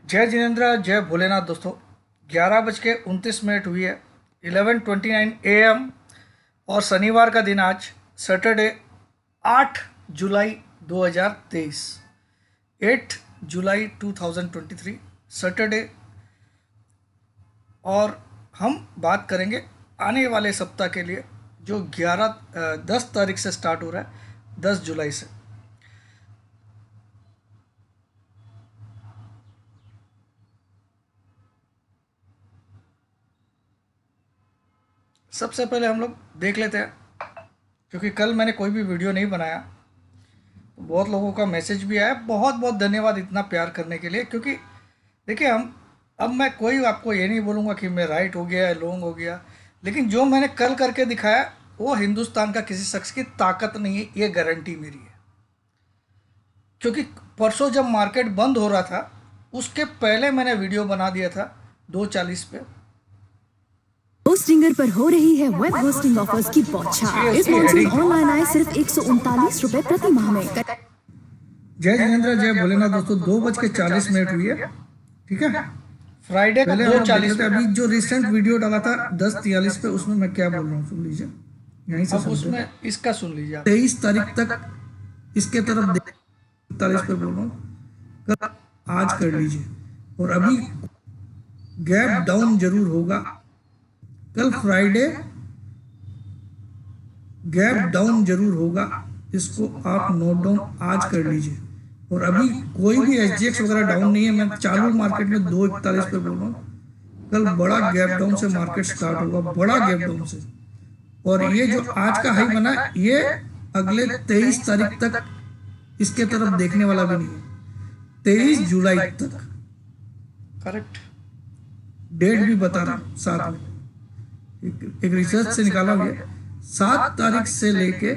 जय जिनेन्द्र, जय भोलेनाथ। दोस्तों 11:29 हुई है, 11:29 AM और शनिवार का दिन आज, सैटरडे 8 जुलाई 2023, 8 जुलाई 2023 सैटरडे। और हम बात करेंगे आने वाले सप्ताह के लिए जो 10 तारीख से स्टार्ट हो रहा है, 10 जुलाई से। सबसे पहले हम लोग देख लेते हैं, क्योंकि कल मैंने कोई भी वीडियो नहीं बनाया, तो बहुत लोगों का मैसेज भी आया। बहुत बहुत धन्यवाद इतना प्यार करने के लिए। क्योंकि देखिए, अब मैं कोई आपको ये नहीं बोलूँगा कि मैं राइट हो गया या लॉन्ग हो गया, लेकिन जो मैंने कल करके दिखाया वो हिंदुस्तान का किसी शख्स की ताकत नहीं है, ये गारंटी मेरी है। क्योंकि परसों जब मार्केट बंद हो रहा था, उसके पहले मैंने वीडियो बना दिया था 2:40 पे। होस्टिंगर पर हो रही है वेब होस्टिंग ऑफर्स की बौछार। इस मॉनसून ऑनलाइन आए सिर्फ 139 रुपए प्रति माह में। जय जिनेन्द्र, जय भोलेनाथ। दोस्तों 2:40 हुई है, ठीक है। फ्राइडे को 2:40। अभी जो रिसेंट वीडियो डाला था 10:43 पे, उसमें मैं क्या बोल रहा हूँ सुन लीजिए, यहीं से सुन। उसमें इसका सुन लीजिए आप। 23 तारीख तक इसके तरफ 43 पे बोल रहा हूँ, आज कर लीजिए। और अभी गैप डाउन जरूर होगा। कल फ्राइडे गैप डाउन जरूर होगा, इसको आप नोट डाउन आज कर लीजिए। और अभी कोई भी SGX वगैरह डाउन नहीं है। मैं चालू मार्केट में 2:41 पे बोल रहा हूँ, कल बड़ा गैप डाउन से मार्केट स्टार्ट होगा, बड़ा गैप डाउन से। और ये जो आज का हाई बना, ये अगले 23 तारीख तक इसके तरफ देखने वाला भी नहीं है। 23 जुलाई तक, करेक्ट डेट भी बता रहा हूँ साथ में, एक रिसर्च से निकाला हुआ है। 7 तारीख से लेके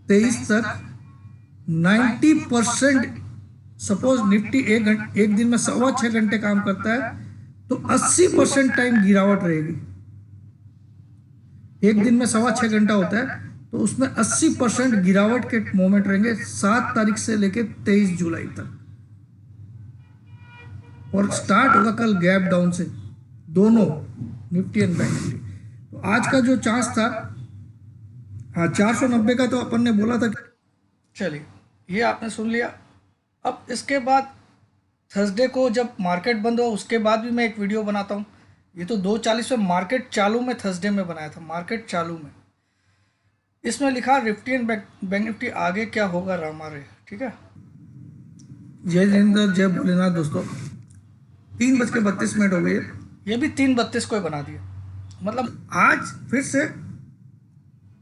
23 तक 90%, सपोज निफ्टी एक दिन में 6.25 घंटे काम करता है, तो 80% टाइम गिरावट रहेगी। एक दिन में 6.25 घंटा होता है, तो उसमें 80% गिरावट के मोमेंट रहेंगे 7 तारीख से लेके 23 जुलाई तक। और स्टार्ट होगा कल गैप डाउन से, दोनों निफ्टी एंड बैंक निफ्टी। तो आज का जो चांस था, हाँ 490 का, तो अपन ने बोला था। चलिए, ये आपने सुन लिया। अब इसके बाद थर्सडे को जब मार्केट बंद हुआ, उसके बाद भी मैं एक वीडियो बनाता हूँ। ये तो 2:40 पे मार्केट चालू में थर्सडे में बनाया था, मार्केट चालू में। इसमें लिखा निफ्टी एंड बैंक निफ्टी आगे क्या होगा, रामा रे, ठीक है। जय जिनेन्द्र, जय भोलेनाथ। दोस्तों 3:32 हो गई है, ये भी 3:32 को ही बना दिया। मतलब आज फिर से,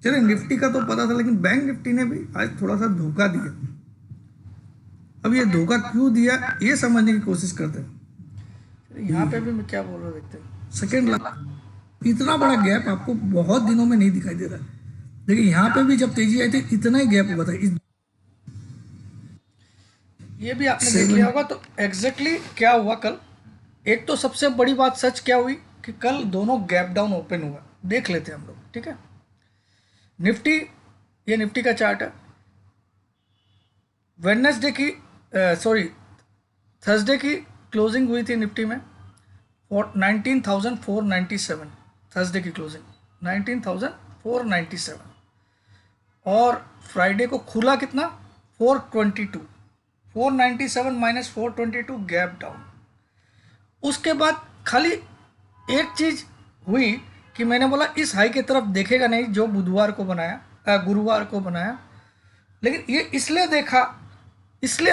चलिए निफ्टी का तो पता था, लेकिन बैंक निफ्टी ने भी आज थोड़ा सा धोखा दिया। अब ये धोखा क्यों दिया, ये समझने की कोशिश करते हैं। यहाँ पे भी मैं क्या बोल रहा हूँ, देखते हैं। सेकेंड इतना बड़ा गैप आपको बहुत दिनों में नहीं दिखाई दे रहा है, लेकिन यहाँ पे भी जब तेजी आई थी इतना ही गैप हुआ था। ये भी आपने देख लिया होगा। तो एग्जैक्टली क्या हुआ कल, एक तो सबसे बड़ी बात सच क्या हुई कि कल दोनों गैप डाउन ओपन हुआ। देख लेते हैं हम लोग, ठीक है। निफ्टी, ये निफ्टी का चार्ट है। वेडनेसडे की थर्सडे की क्लोजिंग हुई थी निफ्टी में 19,497, थर्सडे की क्लोजिंग 19,497। और फ्राइडे को खुला कितना, 422, 497 माइनस 422, गैप डाउन। उसके बाद खाली एक चीज हुई कि मैंने बोला इस हाई की तरफ देखेगा नहीं, जो बुधवार को बनाया, गुरुवार को बनाया। लेकिन ये इसलिए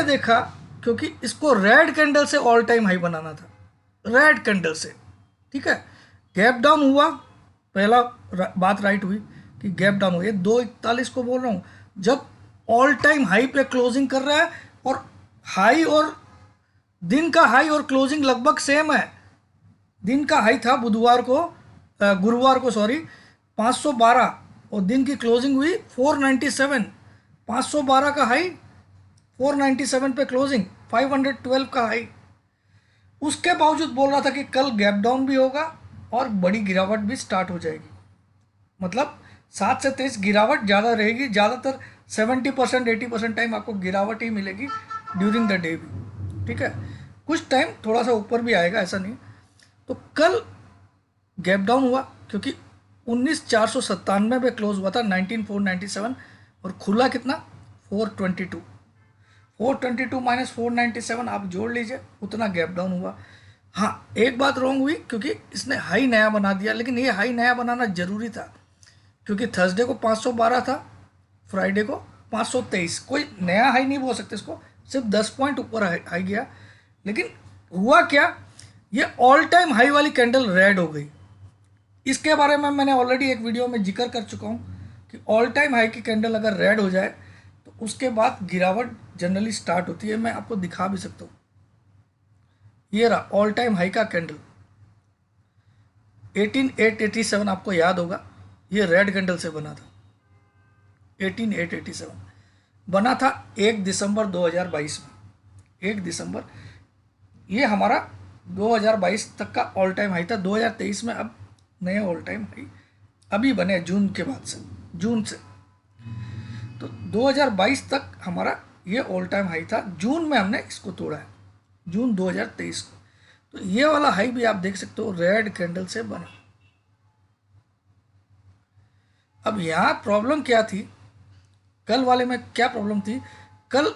देखा क्योंकि इसको रेड कैंडल से ऑल टाइम हाई बनाना था, रेड कैंडल से, ठीक है। गैप डाउन हुआ, पहला बात राइट हुई कि गैप डाउन हुई। 2:41 को बोल रहा हूँ, जब ऑल टाइम हाई पे क्लोजिंग कर रहा है, और हाई और दिन का हाई और क्लोजिंग लगभग सेम है। दिन का हाई था गुरुवार को 512, और दिन की क्लोजिंग हुई 497। 512 का हाई, 497 पे क्लोजिंग, 512 का हाई। उसके बावजूद बोल रहा था कि कल गैप डाउन भी होगा और बड़ी गिरावट भी स्टार्ट हो जाएगी। मतलब 7 से 23 गिरावट ज़्यादा रहेगी, ज़्यादातर 70% 80% टाइम आपको गिरावट ही मिलेगी ड्यूरिंग द डे भी, ठीक है। कुछ टाइम थोड़ा सा ऊपर भी आएगा, ऐसा नहीं। तो कल गैप डाउन हुआ क्योंकि 19,497 पे क्लोज हुआ था, 19,497, और खुला कितना 422। 422 माइनस 497 आप जोड़ लीजिए, उतना गैप डाउन हुआ। हाँ, एक बात रॉन्ग हुई क्योंकि इसने हाई नया बना दिया, लेकिन ये हाई नया बनाना जरूरी था क्योंकि थर्सडे को 512 था, फ्राइडे को 523। कोई नया हाई नहीं बोल सकते इसको, सिर्फ 10 पॉइंट ऊपर हाई गया। लेकिन हुआ क्या, ये ऑल टाइम हाई वाली कैंडल रेड हो गई। इसके बारे में मैंने ऑलरेडी एक वीडियो में जिक्र कर चुका हूँ कि ऑल टाइम हाई की कैंडल अगर रेड हो जाए तो उसके बाद गिरावट जनरली स्टार्ट होती है। मैं आपको दिखा भी सकता हूँ, ये रहा ऑल टाइम हाई का कैंडल 18,887, आपको याद होगा ये रेड कैंडल से बना था। 18,887 बना था 1 दिसंबर 2022 में। 1 दिसंबर, ये हमारा 2022 तक का ऑल टाइम हाई था। 2023 में अब नए ऑल टाइम हाई अभी बने जून के बाद से, जून से। तो 2022 तक हमारा ये ऑल टाइम हाई था, जून में हमने इसको तोड़ा है, जून 2023 को। तो ये वाला हाई भी आप देख सकते हो रेड कैंडल से बना। अब यहाँ प्रॉब्लम क्या थी, कल वाले में क्या प्रॉब्लम थी, कल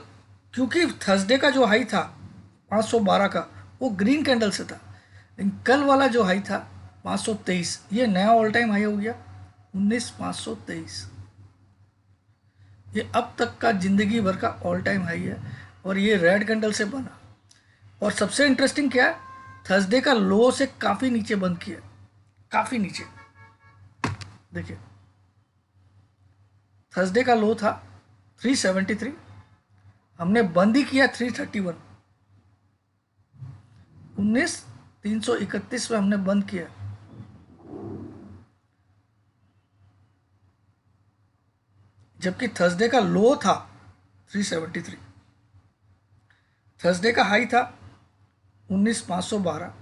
क्योंकि थर्सडे का जो हाई था 512 का वो ग्रीन कैंडल से था, लेकिन कल वाला जो हाई था 523, ये नया ऑल टाइम हाई हो गया 19,523। ये अब तक का जिंदगी भर का ऑल टाइम हाई है और ये रेड कैंडल से बना। और सबसे इंटरेस्टिंग क्या है, थर्सडे का लो से काफ़ी नीचे बंद किया, काफ़ी नीचे। देखिए थर्सडे का लो था 373, हमने बंद ही किया 331। 19,331 में हमने बंद किया, जबकि थर्सडे का लो था 373, थर्सडे का हाई था 19,512,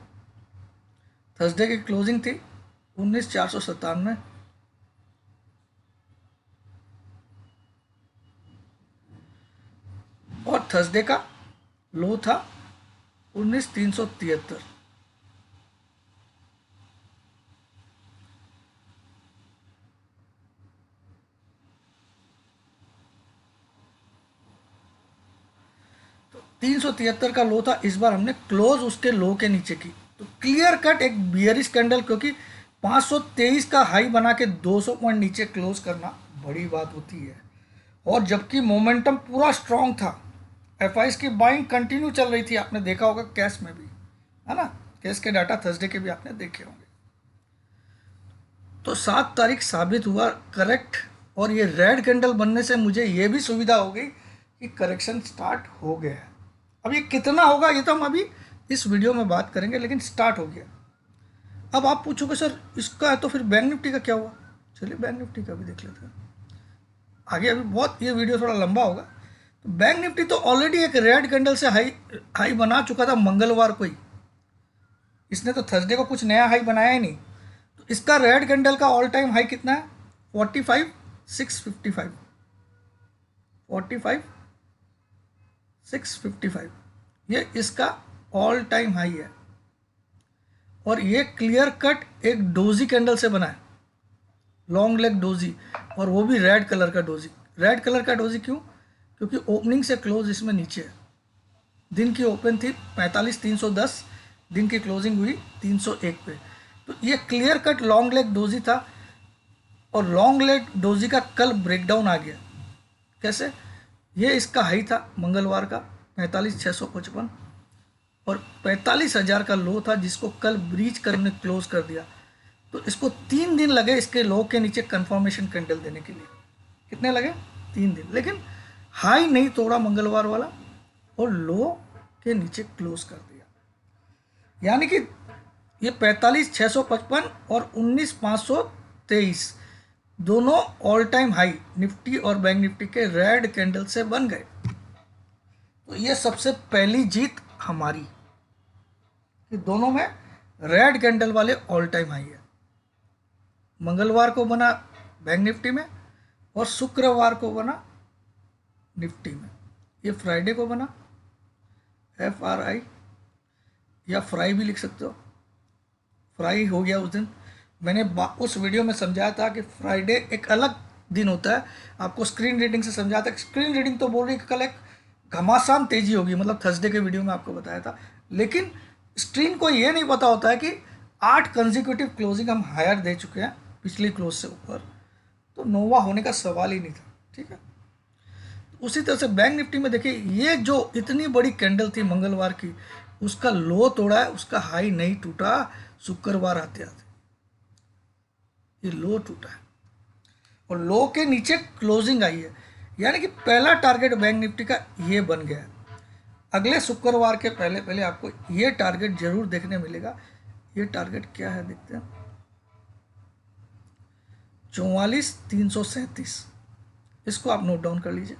थर्सडे की क्लोजिंग थी 19,497, और थर्सडे का लो था 19,373। तो 373 का लो था, इस बार हमने क्लोज उसके लो के नीचे की। तो क्लियर कट एक बियरिश कैंडल, क्योंकि 523 का हाई बना के 200 पॉइंट नीचे क्लोज करना बड़ी बात होती है, और जबकि मोमेंटम पूरा स्ट्रांग था, एफआईएस की बाइंग कंटिन्यू चल रही थी, आपने देखा होगा कैश में भी, है ना, कैश के डाटा थर्सडे के भी आपने देखे होंगे। तो 7 तारीख साबित हुआ करेक्ट, और ये रेड कैंडल बनने से मुझे ये भी सुविधा हो गई कि करेक्शन स्टार्ट हो गया है। अब ये कितना होगा ये तो हम अभी इस वीडियो में बात करेंगे, लेकिन स्टार्ट हो गया। अब आप पूछोगे सर इसका है तो फिर बैंक निफ्टी का क्या हुआ, चलिए बैंक निफ्टी का भी देख लेते हैं आगे, अभी बहुत ये वीडियो थोड़ा लंबा होगा। तो बैंक निफ्टी तो ऑलरेडी एक रेड कैंडल से हाई बना चुका था मंगलवार को ही, इसने तो थर्सडे को कुछ नया हाई बनाया ही नहीं। तो इसका रेड कैंडल का ऑल टाइम हाई कितना है 45,655, 45,655, ये इसका ऑल टाइम हाई है। और ये क्लियर कट एक डोजी कैंडल से बना है, लॉन्ग लेग डोजी, और वो भी रेड कलर का डोजी। रेड कलर का डोजी क्यों, क्योंकि ओपनिंग से क्लोज इसमें नीचे है। दिन की ओपन थी 45,310, दिन की क्लोजिंग हुई 301 पे। तो ये clear cut long leg doji था, और लॉन्ग लेग डोजी का कल ब्रेकडाउन आ गया। कैसे, ये इसका हाई था मंगलवार का 45,655, और 45,000 का लो था जिसको कल ब्रीच करने क्लोज कर दिया। तो इसको 3 दिन लगे इसके लो के नीचे कंफर्मेशन कैंडल देने के लिए। कितने लगे, 3 दिन, लेकिन हाई नहीं तोड़ा मंगलवार वाला, और लो के नीचे क्लोज कर दिया। यानी कि ये 45,655 और 19,523 दोनों ऑल टाइम हाई निफ्टी और बैंक निफ्टी के रेड कैंडल से बन गए। तो ये सबसे पहली जीत हमारी कि दोनों में रेड कैंडल वाले ऑल टाइम हाई है। मंगलवार को बना बैंक निफ्टी में, और शुक्रवार को बना निफ्टी में। ये फ्राइडे को बना FRI या फ्राई भी लिख सकते हो। फ्राई हो गया उस दिन। मैंने उस वीडियो में समझाया था कि फ्राइडे एक अलग दिन होता है। आपको स्क्रीन रीडिंग से समझाया था। स्क्रीन रीडिंग तो बोल रही कि कल एक घमासान तेजी होगी, मतलब थर्सडे के वीडियो में आपको बताया था। लेकिन स्क्रीन को ये नहीं पता होता है कि 8 कंजिक्यूटिव क्लोजिंग हम हायर दे चुके हैं पिछली क्लोज से ऊपर, तो नोवा होने का सवाल ही नहीं था। ठीक है, उसी तरह से बैंक निफ्टी में देखिए, ये जो इतनी बड़ी कैंडल थी मंगलवार की, उसका लो तोड़ा है, उसका हाई नहीं टूटा। शुक्रवार आते आते ये लो टूटा है और लो के नीचे क्लोजिंग आई है, यानी कि पहला टारगेट बैंक निफ्टी का ये बन गया है। अगले शुक्रवार के पहले पहले आपको ये टारगेट जरूर देखने मिलेगा। ये टारगेट क्या है देखते हैं, 44,337। इसको आप नोट डाउन कर लीजिए।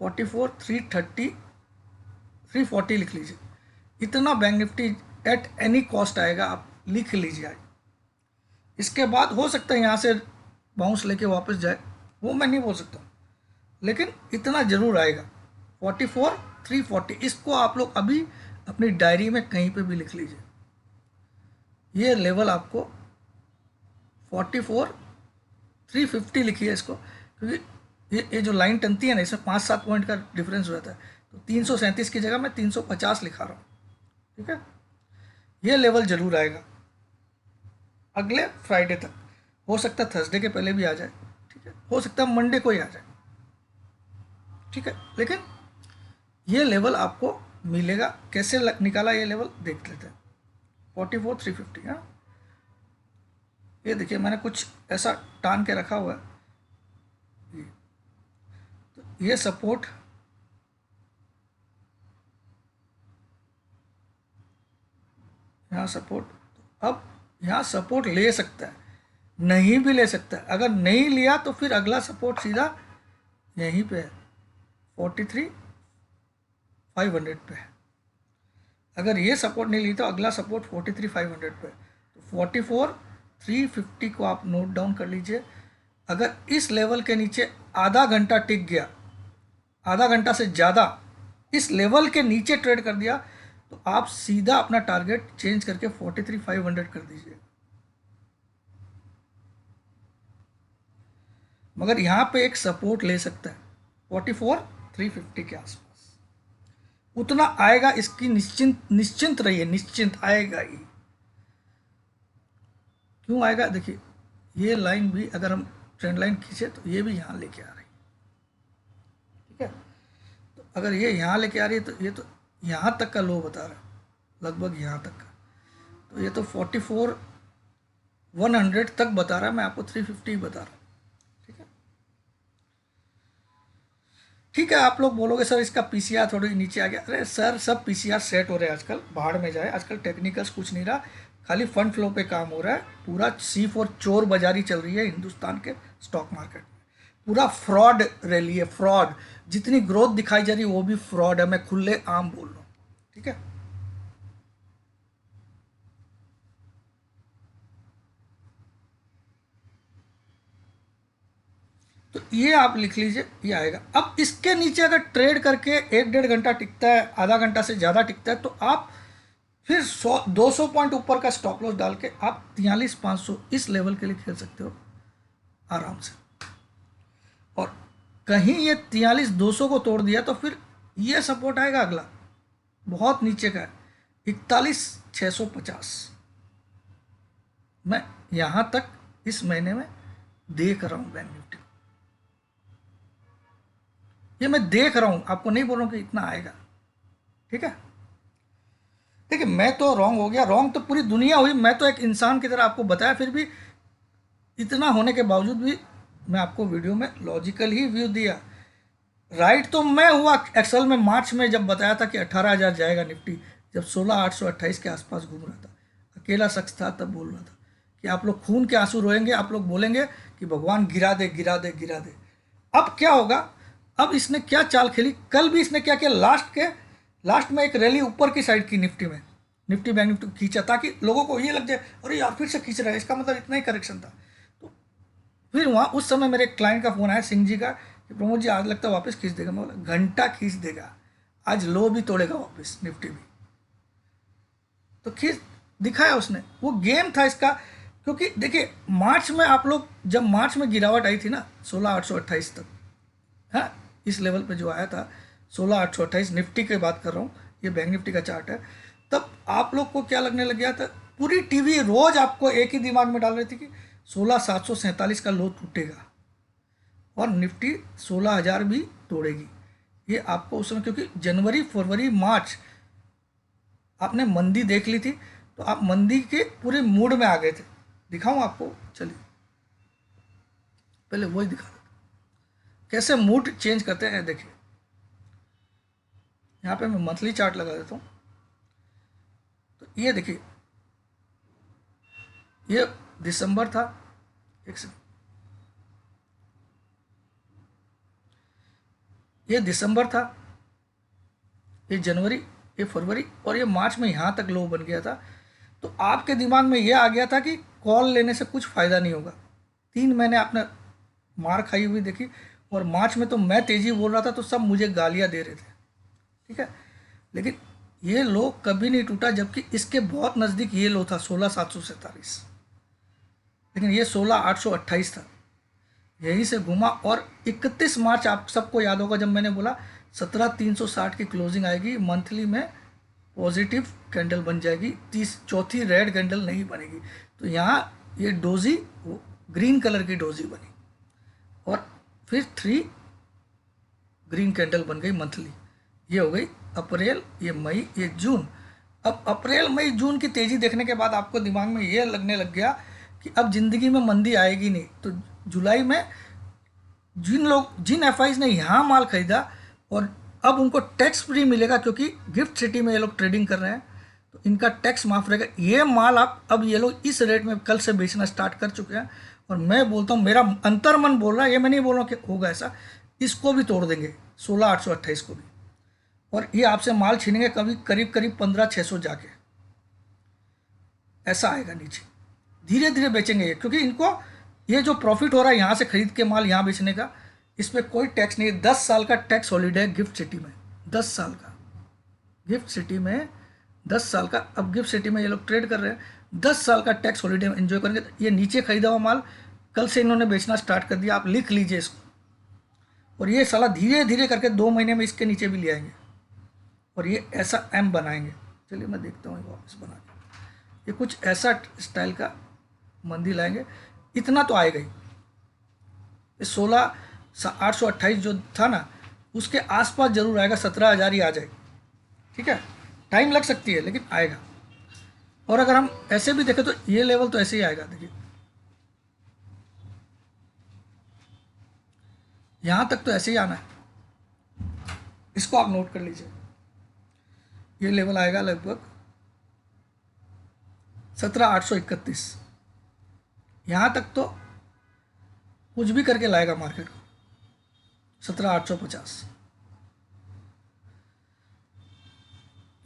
44,330 340 लिख लीजिए। इतना bank Nifty at any cost आएगा, आप लिख लीजिए। इसके बाद हो सकता है यहाँ से बाउंस लेके वापस जाए, वो मैं नहीं बोल सकता, लेकिन इतना जरूर आएगा 44,340। इसको आप लोग अभी अपनी डायरी में कहीं पे भी लिख लीजिए। ये लेवल आपको 44,350 लिखिए इसको, क्योंकि ये जो लाइन टनती है ना, इसमें 5-7 पॉइंट का डिफरेंस हो जाता है। तो 337 की जगह मैं 350 लिखा रहा हूँ। ठीक है, ये लेवल जरूर आएगा अगले फ्राइडे तक। हो सकता है थर्सडे के पहले भी आ जाए, ठीक है, हो सकता है मंडे को ही आ जाए, ठीक है, लेकिन ये लेवल आपको मिलेगा। कैसे निकाला ये लेवल देख लेते हैं। 44,350। हाँ, ये देखिए मैंने कुछ ऐसा टान के रखा हुआ है। तो ये सपोर्ट, यहाँ सपोर्ट, अब यहाँ सपोर्ट ले सकता है, नहीं भी ले सकता है। अगर नहीं लिया तो फिर अगला सपोर्ट सीधा यहीं पे है, 43,500 पे है। अगर ये सपोर्ट नहीं ली तो अगला सपोर्ट 43,500 पे है। तो 44,350 को आप नोट डाउन कर लीजिए। अगर इस लेवल के नीचे आधा घंटा टिक गया, आधा घंटा से ज़्यादा इस लेवल के नीचे ट्रेड कर दिया, तो आप सीधा अपना टारगेट चेंज करके 43,500 कर दीजिए। मगर यहाँ पे एक सपोर्ट ले सकता है 44,350 के आसपास, उतना आएगा। इसकी निश्चिंत रहिए, निश्चिंत आएगा ही। क्यों आएगा, देखिए ये लाइन भी अगर हम ट्रेंड लाइन खींचे तो ये भी यहाँ लेके आ रही है। ठीक है, तो अगर ये यहाँ लेके आ रही है तो ये तो यहाँ तक का लो बता रहा है, लगभग यहाँ तक का। तो ये तो 44,100 तक बता रहा है, मैं आपको 350 बता रहा हूँ। ठीक है, ठीक है। आप लोग बोलोगे सर इसका पीसीआर थोड़ी नीचे आ गया। अरे सर, सब पीसीआर सेट हो रहे हैं आजकल, भाड़ में जाए। आजकल टेक्निकल्स कुछ नहीं रहा, खाली फंड फ्लो पे काम हो रहा है। पूरा C4 चोर बाजारी चल रही है हिंदुस्तान के स्टॉक मार्केट में। पूरा फ्रॉड रैली है, फ्रॉड। जितनी ग्रोथ दिखाई जा रही है वो भी फ्रॉड है, मैं खुले आम बोल रहा हूँ। ठीक है, तो ये आप लिख लीजिए, ये आएगा। अब इसके नीचे अगर ट्रेड करके 1-1.5 घंटा टिकता है, आधा घंटा से ज़्यादा टिकता है, तो आप फिर 200 पॉइंट ऊपर का स्टॉप लॉस डाल के आप 43,500 इस लेवल के लिए खेल सकते हो आराम से। और कहीं ये 43,200 को तोड़ दिया तो फिर ये सपोर्ट आएगा अगला, बहुत नीचे का है, 41,650। मैं यहाँ तक इस महीने में देख रहा हूँ बैंक निफ्टी, ये मैं देख रहा हूँ, आपको नहीं बोल रहा हूँ कि इतना आएगा। ठीक है, देखिए मैं तो रॉन्ग हो गया, रॉन्ग तो पूरी दुनिया हुई, मैं तो एक इंसान की तरह आपको बताया, फिर भी इतना होने के बावजूद भी मैं आपको वीडियो में लॉजिकल ही व्यू दिया। राइट तो मैं हुआ एक्सल में मार्च में जब बताया था कि 18,000 जाएगा निफ्टी, जब 16,828 के आसपास घूम रहा था, अकेला शख्स था, तब बोल रहा था कि आप लोग खून के आंसू रोएंगे, आप लोग बोलेंगे कि भगवान गिरा दे गिरा दे गिरा दे। अब क्या होगा, अब इसने क्या चाल खेली, कल भी इसने क्या किया, लास्ट में एक रैली ऊपर की साइड की निफ्टी में, निफ्टी बैंक निफ्टी खींचा, ताकि लोगों को ये लग जाए अरे यार फिर से खींच रहा है, इसका मतलब इतना ही करेक्शन था। तो फिर वहाँ उस समय मेरे क्लाइंट का फ़ोन आया सिंह जी का कि प्रमोद जी आज लगता है वापस खींच देगा। मैं बोला घंटा खींच देगा, आज लो भी तोड़ेगा वापस निफ्टी भी। तो खींच दिखाया उसने, वो गेम था इसका। क्योंकि देखिए मार्च में आप लोग, जब मार्च में गिरावट आई थी ना 16,828 तक, हाँ इस लेवल पे जो आया था 16,828, निफ्टी की बात कर रहा हूँ, ये बैंक निफ्टी का चार्ट है, तब आप लोग को क्या लगने लग गया था, पूरी टीवी रोज आपको एक ही दिमाग में डाल रही थी कि 16,747 का लो टूटेगा और निफ्टी 16,000 भी तोड़ेगी। ये आपको उस समय, क्योंकि जनवरी फरवरी मार्च आपने मंदी देख ली थी, तो आप मंदी के पूरे मूड में आ गए थे। दिखाऊं आपको, चलिए पहले वही दिखा देता कैसे मूड चेंज करते हैं। देखिए यहाँ पे मैं मंथली चार्ट लगा देता हूँ, तो ये देखिए ये दिसंबर था, एक सेकंड, ये दिसंबर था, ये जनवरी, ये फरवरी और ये मार्च में यहाँ तक लो बन गया था। तो आपके दिमाग में ये आ गया था कि कॉल लेने से कुछ फ़ायदा नहीं होगा। 3 महीने आपने मार खाई हुई देखी, और मार्च में तो मैं तेज़ी बोल रहा था तो सब मुझे गालियाँ दे रहे थे, ठीक है। लेकिन ये लो कभी नहीं टूटा, जबकि इसके बहुत नज़दीक ये लो था 16,747, लेकिन ये 16,828 था, यहीं से घुमा। और 31 मार्च आप सबको याद होगा जब मैंने बोला 17,360 की क्लोजिंग आएगी, मंथली में पॉजिटिव कैंडल बन जाएगी, चौथी रेड कैंडल नहीं बनेगी। तो यहाँ ये डोजी ग्रीन कलर की डोजी बनी, और फिर 3 ग्रीन कैंडल बन गई मंथली। ये हो गई अप्रैल, ये मई, ये जून। अब अप्रैल मई जून की तेज़ी देखने के बाद आपको दिमाग में ये लगने लग गया कि अब ज़िंदगी में मंदी आएगी नहीं। तो जुलाई में जिन एफआईज ने यहाँ माल खरीदा और अब उनको टैक्स फ्री मिलेगा, क्योंकि गिफ्ट सिटी में ये लोग ट्रेडिंग कर रहे हैं, तो इनका टैक्स माफ रहेगा। ये माल आप अब ये लोग इस रेट में कल से बेचना स्टार्ट कर चुके हैं। और मैं बोलता हूँ, मेरा अंतर्मन बोल रहा है, ये मैं नहीं बोल रहा हूँ कि होगा ऐसा, इसको भी तोड़ देंगे 16,828 को भी, और ये आपसे माल छीनेंगे कभी करीब 15,600 जाके, ऐसा आएगा नीचे। धीरे धीरे बेचेंगे ये, क्योंकि इनको ये जो प्रॉफिट हो रहा है यहाँ से खरीद के माल यहाँ बेचने का, इस पर कोई टैक्स नहीं है। 10 साल का टैक्स हॉलीडे है गिफ्ट सिटी में, 10 साल का गिफ्ट सिटी में, 10 साल का। अब गिफ्ट सिटी में ये लोग ट्रेड कर रहे हैं, 10 साल का टैक्स हॉलीडे एंजॉय करेंगे। ये नीचे खरीदा हुआ माल कल से इन्होंने बेचना स्टार्ट कर दिया, आप लिख लीजिए इसको। और ये साला धीरे धीरे करके 2 महीने में इसके नीचे भी ले आएंगे, और ये ऐसा एम बनाएंगे। चलिए मैं देखता हूँ वापस बना के, ये कुछ ऐसा स्टाइल का मंदी लाएंगे। इतना तो आएगा ही, 16,828 जो था ना, उसके आसपास जरूर आएगा, 17,000 ही आ जाए, ठीक है। टाइम लग सकती है लेकिन आएगा। और अगर हम ऐसे भी देखें तो ये लेवल तो ऐसे ही आएगा। देखिए यहाँ तक तो ऐसे ही आना है, इसको आप नोट कर लीजिए। ये लेवल आएगा लगभग 17,831, यहाँ तक तो कुछ भी करके लाएगा मार्केट को, 17,850।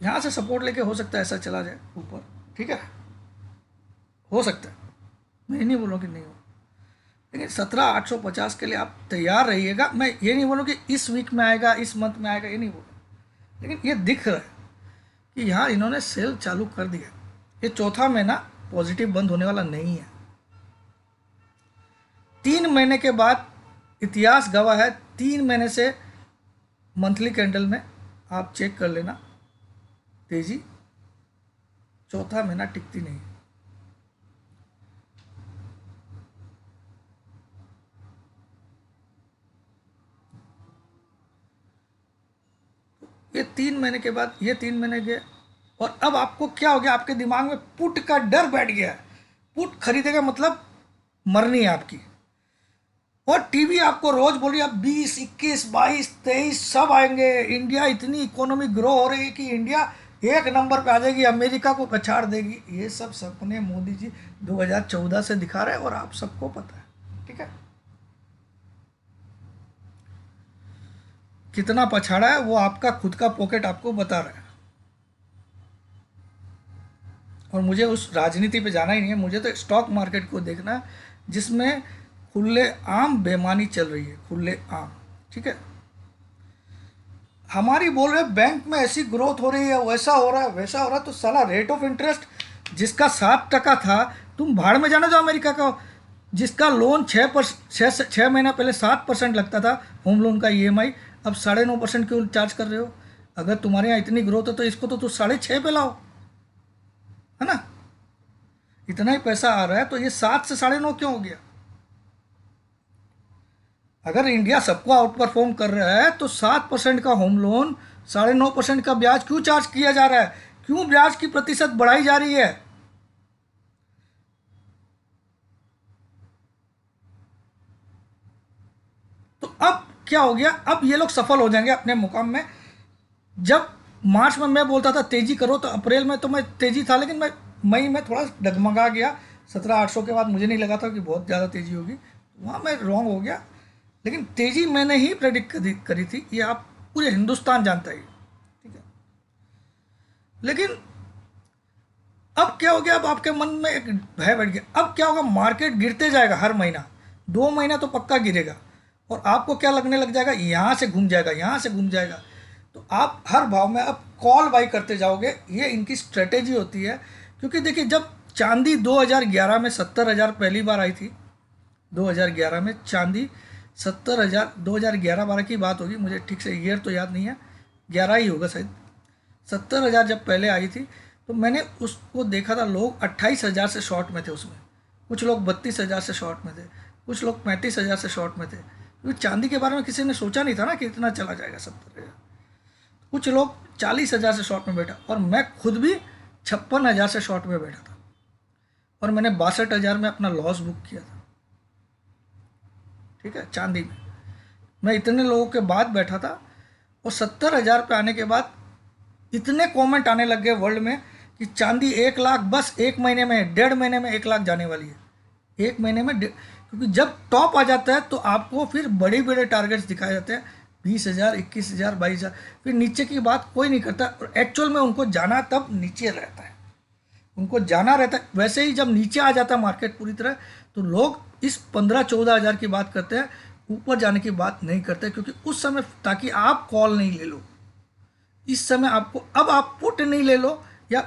यहाँ से सपोर्ट लेके हो सकता है ऐसा चला जाए ऊपर, ठीक है, हो सकता है, मैं नहीं बोलूँ कि नहीं हो, लेकिन 17,850 के लिए आप तैयार रहिएगा। मैं ये नहीं बोलूँ कि इस वीक में आएगा, इस मंथ में आएगा, ये नहीं बोलूँ, लेकिन ये दिख रहा है कि यहाँ इन्होंने सेल चालू कर दिया। ये चौथा महीना पॉजिटिव बंद होने वाला नहीं है। 3 महीने के बाद इतिहास गवाह है, 3 महीने से मंथली कैंडल में आप चेक कर लेना, तेजी चौथा महीना टिकती नहीं है। ये 3 महीने के बाद, ये 3 महीने गए, और अब आपको क्या हो गया, आपके दिमाग में पुट का डर बैठ गया है। पुट खरीदेगा मतलब मरनी है आपकी। और टीवी आपको रोज बोल रही है 20, 21, 22, 23 सब आएंगे, इंडिया इतनी इकोनॉमी ग्रो हो रही है कि इंडिया 1 नंबर पे आ जाएगी, अमेरिका को पछाड़ देगी। ये सब सपने मोदी जी 2014 से दिखा रहे हैं, और आप सबको पता है, ठीक है। कितना पछाड़ा है वो आपका खुद का पॉकेट आपको बता रहा है। और मुझे उस राजनीति पे जाना ही नहीं है, मुझे तो स्टॉक मार्केट को देखना है जिसमें खुले आम बेईमानी चल रही है, खुले आम, ठीक है। हमारी बोल रहे बैंक में ऐसी ग्रोथ हो रही है, वैसा हो रहा है, वैसा हो रहा है, तो साला रेट ऑफ इंटरेस्ट जिसका 7% था, तुम भाड़ में जाना, जो अमेरिका का, जिसका लोन 6 महीना पहले 7% लगता था होम लोन का ईएमआई, अब 9.5% क्यों चार्ज कर रहे हो? अगर तुम्हारे यहाँ इतनी ग्रोथ है तो इसको तो 6.5 पे लाओ, है ना? इतना ही पैसा आ रहा है तो ये 7 से 9.5 क्यों हो गया? अगर इंडिया सबको आउट परफॉर्म कर रहा है तो 7% का होम लोन 9.5% का ब्याज क्यों चार्ज किया जा रहा है? क्यों ब्याज की प्रतिशत बढ़ाई जा रही है? तो अब क्या हो गया? अब ये लोग सफल हो जाएंगे अपने मुकाम में। जब मार्च में मैं बोलता था तेजी करो, तो अप्रैल में तो मैं तेजी था, लेकिन मैं मई में थोड़ा डगमगा गया। 17,800 के बाद मुझे नहीं लगा था कि बहुत ज़्यादा तेजी होगी, वहाँ मैं रॉन्ग हो गया। लेकिन तेजी मैंने ही प्रेडिक्ट करी थी, ये आप पूरे हिंदुस्तान जानता है, ठीक है। लेकिन अब क्या हो गया? अब आपके मन में एक भय बैठ गया। अब क्या होगा? मार्केट गिरते जाएगा हर महीना, 2 महीना तो पक्का गिरेगा, और आपको क्या लगने लग जाएगा? यहाँ से घूम जाएगा, यहाँ से घूम जाएगा। तो आप हर भाव में अब कॉल बाई करते जाओगे, ये इनकी स्ट्रेटेजी होती है। क्योंकि देखिए, जब चांदी 2011 में 70,000 पहली बार आई थी, 2011 में चांदी 70,000, 2011-12 की बात होगी, मुझे ठीक से ईयर तो याद नहीं है, 11 ही होगा शायद। 70,000 जब पहले आई थी तो मैंने उसको देखा था, लोग 28,000 से शॉर्ट में थे उसमें, कुछ लोग 32,000 से शॉर्ट में थे, कुछ लोग 35,000 से शॉर्ट में थे। क्योंकि चांदी के बारे में किसी ने सोचा नहीं था ना कि इतना चला जाएगा 70,000। कुछ लोग 40,000 से शॉर्ट में बैठा, और मैं खुद भी 56,000 से शॉर्ट में बैठा था, और मैंने 62,000 में अपना लॉस बुक किया था, ठीक है, चांदी में। मैं इतने लोगों के बाद बैठा था, और 70,000 पे आने के बाद इतने कमेंट आने लग गए वर्ल्ड में कि चांदी 1 लाख बस 1 महीने में, 1.5 महीने में 1 लाख जाने वाली है, 1 महीने में। क्योंकि जब टॉप आ जाता है तो आपको फिर बड़े बड़े टारगेट्स दिखाए जाते हैं, 20,000, 21,000, 22,000, फिर नीचे की बात कोई नहीं करता। और एक्चुअल में उनको जाना तब नीचे रहता है, उनको जाना रहता है। वैसे ही जब नीचे आ जाता है मार्केट पूरी तरह, तो लोग इस 15-14 हज़ार की बात करते हैं, ऊपर जाने की बात नहीं करते, क्योंकि उस समय, ताकि आप कॉल नहीं ले लो इस समय आपको, अब आप पुट नहीं ले लो, या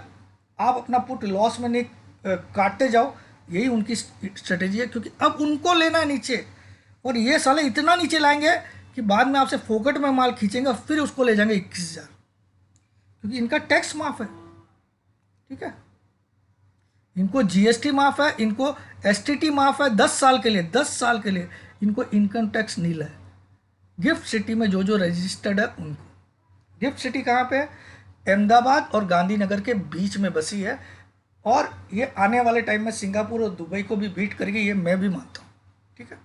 आप अपना पुट लॉस में नहीं काटते जाओ, यही उनकी स्ट्रेटेजी है। क्योंकि अब उनको लेना है नीचे, और ये साले इतना नीचे लाएंगे कि बाद में आपसे फोकट में माल खींचेंगे, और फिर उसको ले जाएंगे 21,000, क्योंकि इनका टैक्स माफ है, ठीक है, इनको जीएसटी माफ है, इनको एसटीटी माफ है 10 साल के लिए, 10 साल के लिए इनको इनकम टैक्स नील है। गिफ्ट सिटी में जो जो रजिस्टर्ड है उनको, गिफ्ट सिटी कहाँ पे है? अहमदाबाद और गांधीनगर के बीच में बसी है, और ये आने वाले टाइम में सिंगापुर और दुबई को भी बीट करेगी, ये मैं भी मानता हूँ, ठीक है।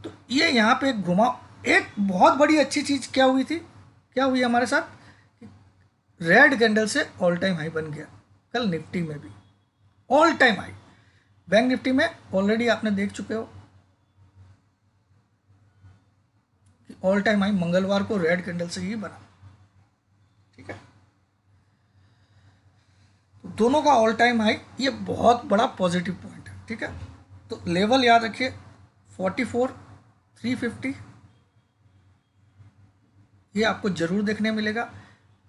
तो ये यहाँ पे एक घुमाव, एक बहुत बड़ी अच्छी चीज़ क्या हुई थी, क्या हुई हमारे साथ? रेड कैंडल से ऑल टाइम हाई बन गया कल निफ्टी में भी, all time high. Bank Nifty में ऑलरेडी आपने देख चुके हो कि ऑल टाइम हाई मंगलवार को रेड कैंडल से ही बना, ठीक है। तो दोनों का ऑल टाइम हाई, ये बहुत बड़ा पॉजिटिव पॉइंट है, ठीक है। तो लेवल याद रखिए 44,350, ये आपको जरूर देखने मिलेगा।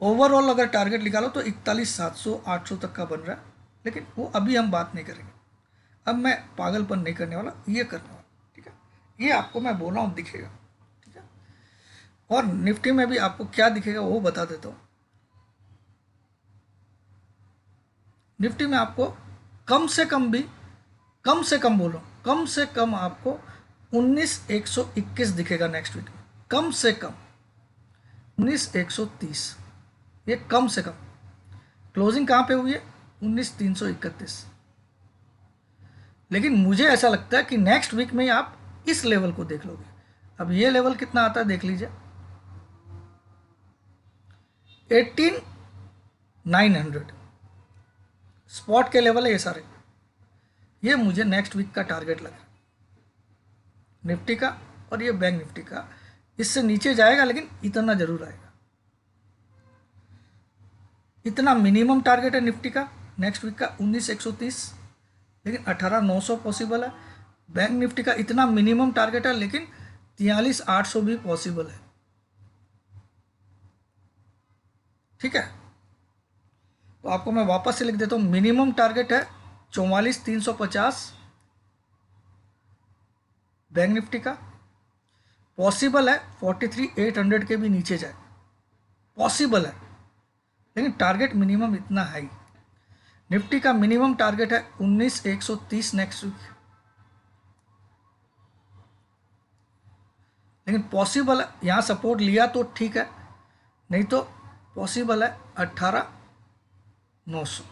ओवरऑल अगर टारगेट निकालो तो 41,700, 800 तक का बन रहा है, लेकिन वो अभी हम बात नहीं करेंगे। अब मैं पागलपन नहीं करने वाला, ये करने वाला, ठीक है। ये आपको मैं बोल रहा हूँ दिखेगा, ठीक है। और निफ्टी में भी आपको क्या दिखेगा वो बता देता हूँ। निफ्टी में आपको कम से कम भी, कम से कम बोल रहा हूँ, कम से कम आपको 19,121 दिखेगा नेक्स्ट वीक में, कम से कम 19,130, ये कम से कम। क्लोजिंग कहाँ पे हुई है? 19,331। लेकिन मुझे ऐसा लगता है कि नेक्स्ट वीक में आप इस लेवल को देख लोगे। अब ये लेवल कितना आता है देख लीजिए, 18,900 स्पॉट के लेवल है ये सारे। ये मुझे नेक्स्ट वीक का टारगेट लगा निफ्टी का, और ये बैंक निफ्टी का। इससे नीचे जाएगा लेकिन इतना जरूर आएगा, इतना मिनिमम टारगेट है निफ्टी का नेक्स्ट वीक का 19,130, लेकिन 18,900 पॉसिबल है, बैंक निफ्टी का इतना मिनिमम टारगेट है, लेकिन 43,800 भी पॉसिबल है। ठीक है, तो आपको मैं वापस से लिख देता हूँ, मिनिमम टारगेट है 44,350 बैंक निफ्टी का। पॉसिबल है 43,800 के भी नीचे जाए, पॉसिबल है, लेकिन टारगेट मिनिमम इतना हाई। निफ्टी का मिनिमम टारगेट है 19,130 नेक्स्ट वीक, लेकिन पॉसिबल है, यहाँ सपोर्ट लिया तो ठीक है, नहीं तो पॉसिबल है 18,900,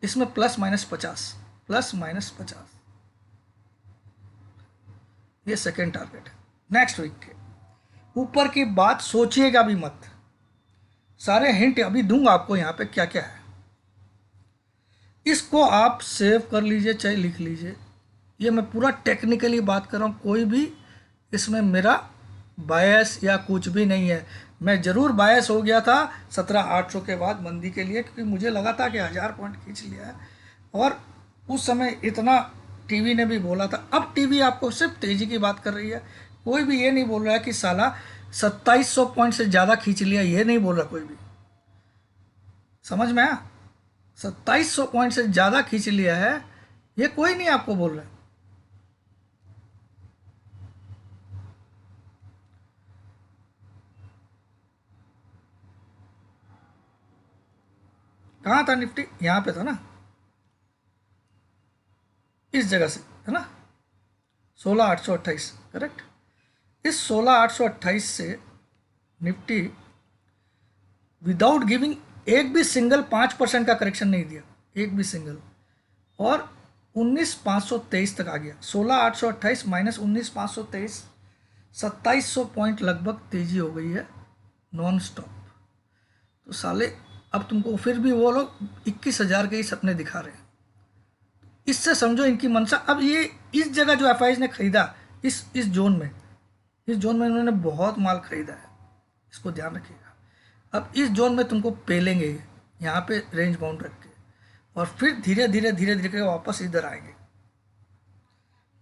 इसमें +-50, +-50, ये सेकेंड टारगेट है नेक्स्ट वीक के। ऊपर की बात सोचिएगा भी मत, सारे हिंट अभी दूंगा आपको यहाँ पे क्या क्या है, इसको आप सेव कर लीजिए चाहे लिख लीजिए। ये मैं पूरा टेक्निकली बात कर रहा हूँ, कोई भी इसमें मेरा बायस या कुछ भी नहीं है। मैं ज़रूर बायस हो गया था 17,800 के बाद मंदी के लिए, क्योंकि मुझे लगा था कि 1000 पॉइंट खींच लिया है, और उस समय इतना टीवी ने भी बोला था। अब टीवी आपको सिर्फ तेज़ी की बात कर रही है, कोई भी ये नहीं बोल रहा है कि साला 2700 पॉइंट से ज़्यादा खींच लिया, ये नहीं बोल रहा कोई भी। समझ में आया? 2700 पॉइंट से ज़्यादा खींच लिया है, ये कोई नहीं आपको बोल रहा है। कहाँ था निफ्टी? यहाँ पे था ना, इस जगह से है ना, 16,828, करेक्ट। इस 16,828 से निफ्टी विदाउट गिविंग एक भी सिंगल 5% का करेक्शन नहीं दिया, एक भी सिंगल, और 19,523 तक आ गया। 16,828 माइनस 19,523, 2700 पॉइंट लगभग तेजी हो गई है नॉन स्टॉप। तो साले अब तुमको फिर भी वो लोग 21,000 के ही सपने दिखा रहे हैं। इससे समझो इनकी मंशा। अब ये इस जगह जो एफ ने खरीदा, इस जोन में, इस जोन में इन्होंने बहुत माल खरीदा है, इसको ध्यान रखिएगा। अब इस जोन में तुमको पेलेंगे यहाँ पे रेंज बाउंड रख के, और फिर धीरे धीरे धीरे धीरे वापस इधर आएंगे,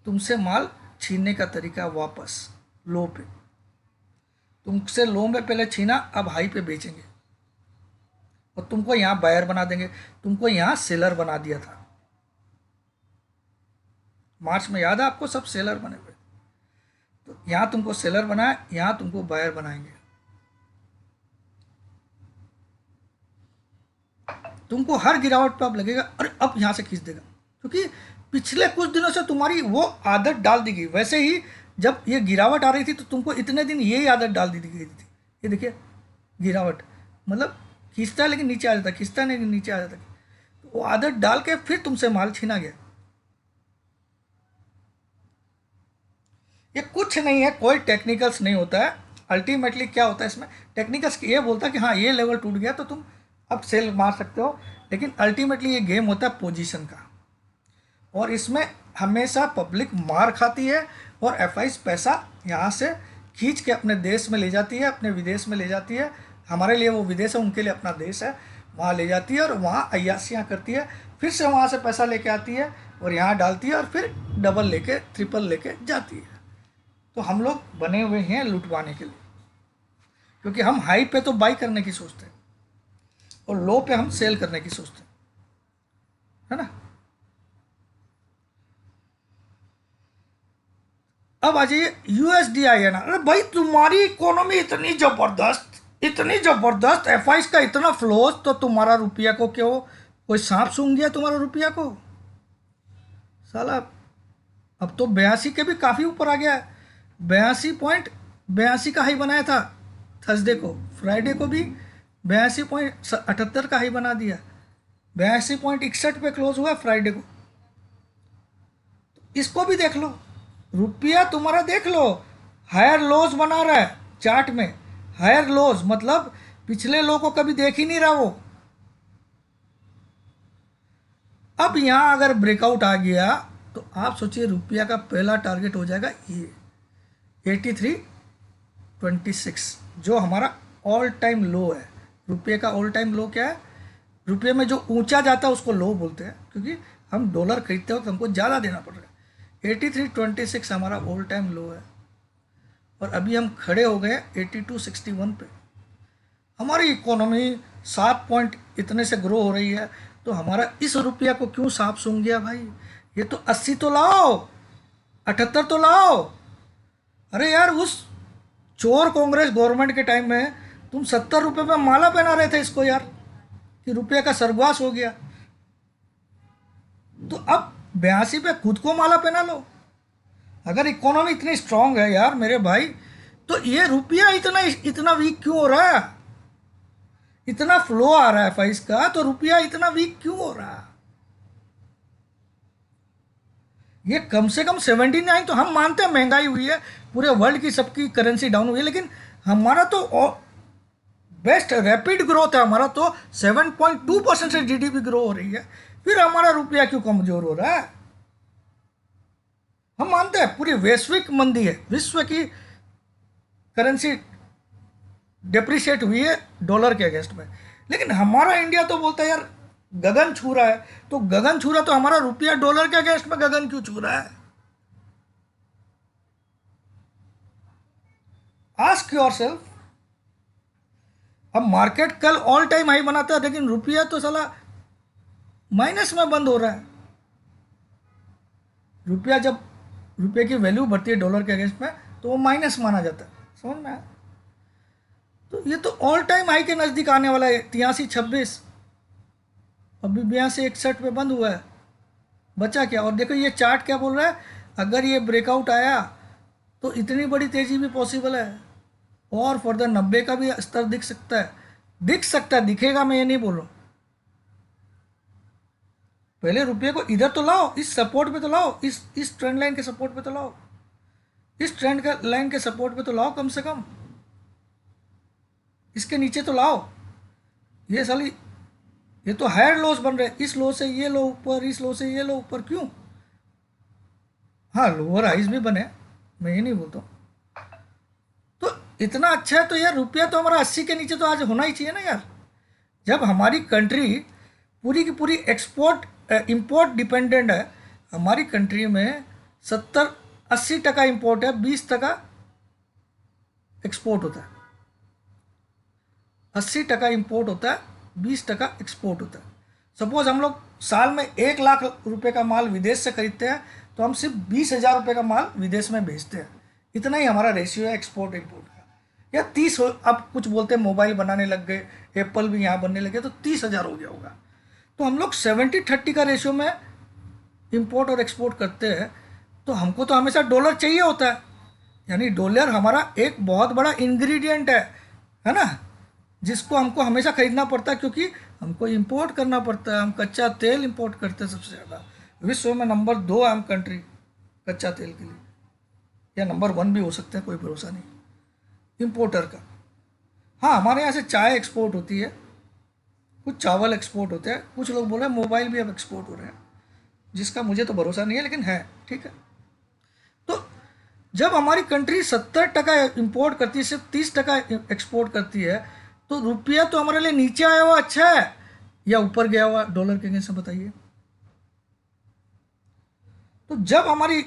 तुमसे माल छीनने का तरीका वापस लो पे, तुमसे लो में पहले छीना, अब हाई पे बेचेंगे, और तुमको यहाँ बायर बना देंगे। तुमको यहाँ सेलर बना दिया था मार्च में, याद है आपको? सब सेलर बने हुए, तो यहाँ तुमको सेलर बनाए, यहाँ तुमको बायर बनाएंगे। तुमको हर गिरावट पे अब लगेगा अरे अब यहाँ से खींच देगा, क्योंकि पिछले कुछ दिनों से तुम्हारी वो आदत डाल दी गई। वैसे ही जब ये गिरावट आ रही थी तो तुमको इतने दिन यही आदत डाल दी गई थी। ये देखिए गिरावट, मतलब खींचता है लेकिन नीचे आ जाता, खींचता है लेकिन नीचे आ जाता, तो वो आदत डाल के फिर तुमसे माल छीना गया। ये कुछ नहीं है, कोई टेक्निकल्स नहीं होता है। अल्टीमेटली क्या होता है इसमें, टेक्निकल्स ये बोलता है कि हाँ ये लेवल टूट गया तो तुम अब सेल मार सकते हो, लेकिन अल्टीमेटली ये गेम होता है पोजीशन का, और इसमें हमेशा पब्लिक मार खाती है, और एफआईज पैसा यहाँ से खींच के अपने देश में ले जाती है, अपने विदेश में ले जाती है। हमारे लिए वो विदेश है, उनके लिए अपना देश है, वहाँ ले जाती है और वहाँ अय्यासियाँ करती है, फिर से वहाँ से पैसा लेके आती है और यहाँ डालती है, और फिर डबल लेके ट्रिपल लेके जाती है। तो हम लोग बने हुए हैं लुटवाने के लिए, क्योंकि हम हाई पे तो बाई करने की सोचते हैं और लो पे हम सेल करने की सोचते हैं, है ना। अब आ जाइए USD-INR। अरे भाई तुम्हारी इकोनॉमी इतनी जबरदस्त, एफआईज का इतना फ्लोज, तो तुम्हारा रुपया को क्यों कोई सांप सूंघ गया तुम्हारा रुपया को? साला अब तो 82 के भी काफ़ी ऊपर आ गया है। 82.82 का हाई बनाया था थर्सडे को, फ्राइडे को भी 82.78 का हाई बना दिया, 82.61 पे क्लोज हुआ फ्राइडे को। इसको भी देख लो, रुपया तुम्हारा देख लो, हायर लोज बना रहा है चार्ट में। हायर लोज मतलब पिछले लो को कभी देख ही नहीं रहा वो। अब यहां अगर ब्रेकआउट आ गया तो आप सोचिए रुपया का पहला टारगेट हो जाएगा ये 83.26, जो हमारा ऑल टाइम लो है। रुपये का ऑल टाइम लो क्या है? रुपये में जो ऊंचा जाता है उसको लो बोलते हैं, क्योंकि हम डॉलर खरीदते वक्त हमको ज़्यादा देना पड़ रहा है। 83.26 हमारा ऑल टाइम लो है और अभी हम खड़े हो गए 82.61 पे। हमारी इकोनॉमी 7 पॉइंट इतने से ग्रो हो रही है, तो हमारा इस रुपया को क्यों सांप सूंघ गया भाई? ये तो 80 तो लाओ, 78 तो लाओ। अरे यार, उस चोर कांग्रेस गवर्नमेंट के टाइम में तुम 70 रुपये में माला पहना रहे थे इसको यार, कि रुपये का सर्वनाश हो गया। तो अब 82 पे खुद को माला पहना लो। अगर इकोनॉमी इतनी स्ट्रांग है यार मेरे भाई, तो ये रुपया इतना इतना वीक क्यों हो रहा है? इतना फ्लो आ रहा है फैस का, तो रुपया इतना वीक क्यों हो रहा है? ये कम से कम 79, तो हम मानते हैं महंगाई हुई है, पूरे वर्ल्ड की सबकी करेंसी डाउन हुई है, लेकिन हमारा तो बेस्ट रैपिड ग्रोथ है। हमारा तो 7.2% से जीडीपी ग्रो हो रही है, फिर हमारा रुपया क्यों कमजोर हो रहा है? हम मानते हैं पूरी वैश्विक मंदी है, विश्व की करेंसी डिप्रिशिएट हुई है डॉलर के अगेंस्ट में, लेकिन हमारा इंडिया तो बोलता है यार गगन छू रहा है। तो गगन छू रहा, तो हमारा रुपया डॉलर के अगेंस्ट में गगन क्यों छू रहा है? Ask yourself. अब मार्केट कल ऑल टाइम हाई बनाता है, लेकिन रुपया तो साला माइनस में बंद हो रहा है। रुपया जब रुपये की वैल्यू बढ़ती है डॉलर के अगेंस्ट में, तो वो माइनस माना जाता है। समझ में आया? तो ये तो ऑल टाइम हाई के नज़दीक आने वाला है, 83.26, अभी 82.61 पे बंद हुआ है। बचा क्या? और देखो ये चार्ट क्या बोल रहा है, अगर ये ब्रेकआउट आया तो इतनी बड़ी तेज़ी भी पॉसिबल है, और फर्दर 90 का भी स्तर दिख सकता है। दिखेगा, मैं ये नहीं बोल रहा हूँ। पहले रुपये को इधर तो लाओ, इस सपोर्ट पे तो लाओ, इस ट्रेंड लाइन के सपोर्ट पे तो लाओ, इस ट्रेंड का लाइन के सपोर्ट पे तो लाओ, कम से कम इसके नीचे तो लाओ। ये साली, ये तो हायर लोस बन रहे, इस लो से ये लो ऊपर, इस लो से ये लो ऊपर, क्यों? हाँ, लोअर हाइज भी बने, मैं ये नहीं बोलता हूँ। तो इतना अच्छा है, तो यार रुपया तो हमारा 80 के नीचे तो आज होना ही चाहिए ना यार। जब हमारी कंट्री पूरी की पूरी एक्सपोर्ट इंपोर्ट डिपेंडेंट है, हमारी कंट्री में 70-80% इंपोर्ट है, 20% एक्सपोर्ट होता है। 80% इंपोर्ट होता है, 20% एक्सपोर्ट होता है। सपोज हम लोग साल में 1 लाख रुपए का माल विदेश से खरीदते हैं, तो हम सिर्फ 20,000 रुपये का माल विदेश में भेजते हैं। इतना ही हमारा रेशियो है एक्सपोर्ट इंपोर्ट का। या 30 अब कुछ बोलते हैं मोबाइल बनाने लग गए, एप्पल भी यहाँ बनने लगे, तो 30,000 हो गया होगा। तो हम लोग 70-30 का रेशियो में इंपोर्ट और एक्सपोर्ट करते हैं। तो हमको तो हमेशा डॉलर चाहिए होता है, यानी डॉलर हमारा एक बहुत बड़ा इंग्रेडिएंट है ना, जिसको हमको हमेशा खरीदना पड़ता है, क्योंकि हमको इंपोर्ट करना पड़ता है। हम कच्चा तेल इंपोर्ट करते हैं सबसे ज़्यादा, विश्व में नंबर 2 है हम कंट्री कच्चा तेल के लिए, या नंबर 1 भी हो सकते हैं, कोई भरोसा नहीं इंपोर्टर का। हाँ, हमारे यहाँ से चाय एक्सपोर्ट होती है, कुछ चावल एक्सपोर्ट होते हैं, कुछ लोग बोल रहे हैं मोबाइल भी अब एक्सपोर्ट हो रहे हैं, जिसका मुझे तो भरोसा नहीं है, लेकिन है, ठीक है। तो जब हमारी कंट्री 70% इंपोर्ट करती है, सिर्फ 30% एक्सपोर्ट करती है, तो रुपया तो हमारे लिए नीचे आया हुआ अच्छा है या ऊपर गया हुआ डॉलर के अगेंस्ट, बताइए। तो जब हमारी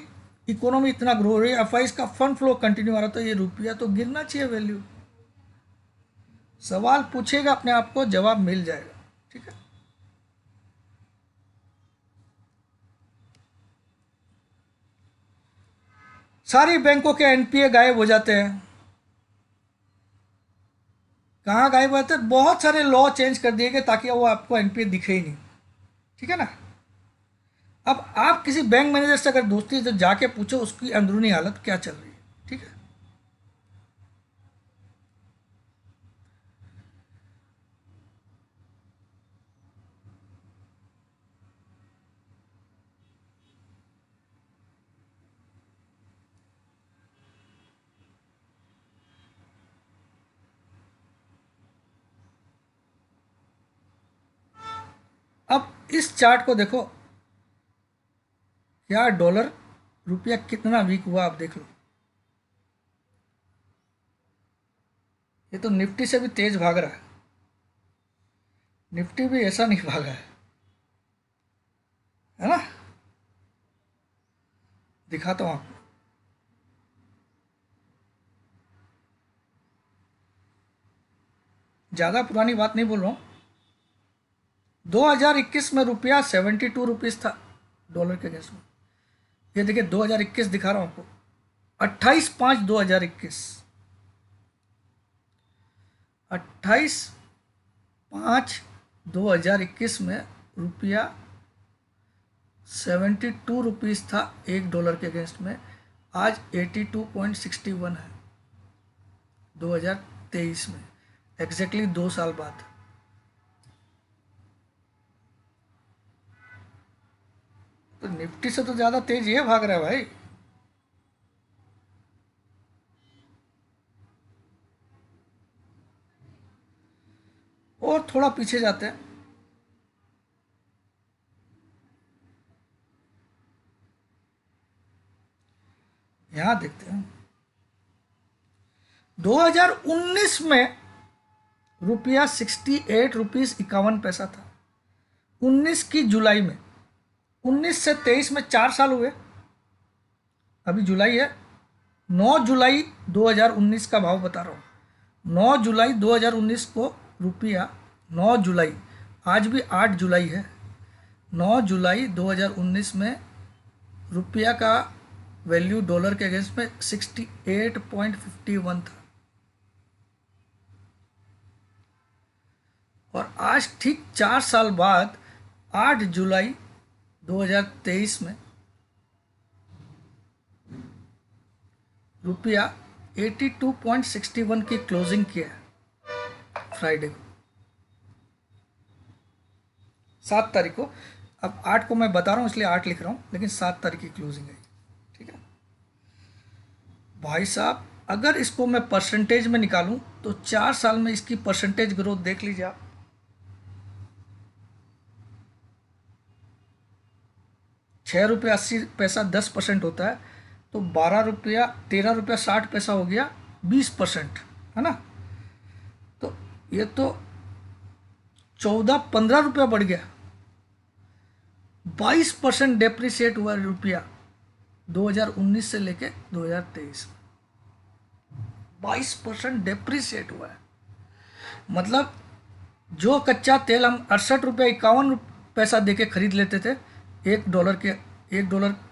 इकोनॉमी इतना ग्रो हो रही है, अफवाइज का फंड फ्लो कंटिन्यू आ रहा, तो ये रुपया तो गिरना चाहिए वैल्यू। सवाल पूछेगा अपने आप को, जवाब मिल जाएगा, ठीक है। सारी बैंकों के एनपीए गायब हो जाते हैं। कहाँ गायब हो जाते हैं? बहुत सारे लॉ चेंज कर दिए गए ताकि वो आपको एनपीए दिखे ही नहीं, ठीक है ना। अब आप किसी बैंक मैनेजर से अगर दोस्ती तो जाके पूछो उसकी अंदरूनी हालत क्या चल रही है, ठीक है। अब इस चार्ट को देखो, क्या डॉलर रुपया कितना वीक हुआ आप देख लो। ये तो निफ्टी से भी तेज भाग रहा है, निफ्टी भी ऐसा नहीं भागा है। है ना, दिखाता हूँ आपको। ज़्यादा पुरानी बात नहीं बोल रहा हूँ। 2021 में रुपया 72 रुपीज़ था डॉलर के अगेंस्ट में। ये देखिए 2021 दिखा रहा हूँ आपको, 28/5/2021, 28/5/2021 में रुपया 72 रुपीज़ था एक डॉलर के अगेंस्ट में। आज 82.61 है 2023 में, एग्जैक्टली 2 साल बाद। तो निफ्टी से तो ज़्यादा तेज ये भाग रहा है भाई। और थोड़ा पीछे जाते हैं, यहां देखते हैं 2019 में रुपया 68 रुपीज़ 51 पैसा था 19 की जुलाई में। 19 से 23 में 4 साल हुए, अभी जुलाई है। 9 जुलाई 2019 का भाव बता रहा हूँ। 9 जुलाई 2019 को रुपया, 9 जुलाई, आज भी 8 जुलाई है, 9 जुलाई 2019 में रुपया का वैल्यू डॉलर के अगेंस्ट में 68.51 था। और आज ठीक 4 साल बाद 8 जुलाई 2023 में रुपया 82.61 की क्लोजिंग किया है फ्राइडे को, 7 तारीख को। अब 8 को मैं बता रहा हूँ इसलिए 8 लिख रहा हूँ, लेकिन 7 तारीख की क्लोजिंग है, ठीक है भाई साहब। अगर इसको मैं परसेंटेज में निकालूं तो 4 साल में इसकी परसेंटेज ग्रोथ देख लीजिए आप। 6 रुपया 80 पैसा 10% होता है, तो 13 रुपया 60 पैसा हो गया 20%, है ना। तो ये तो 14-15 रुपया बढ़ गया, 22% डेप्रिसिएट हुआ रुपया 2019 से लेके 2023 में। 22% डेप्रिसिएट हुआ है। मतलब जो कच्चा तेल हम 68 रुपया 51 पैसा दे के खरीद लेते थे, 1 डॉलर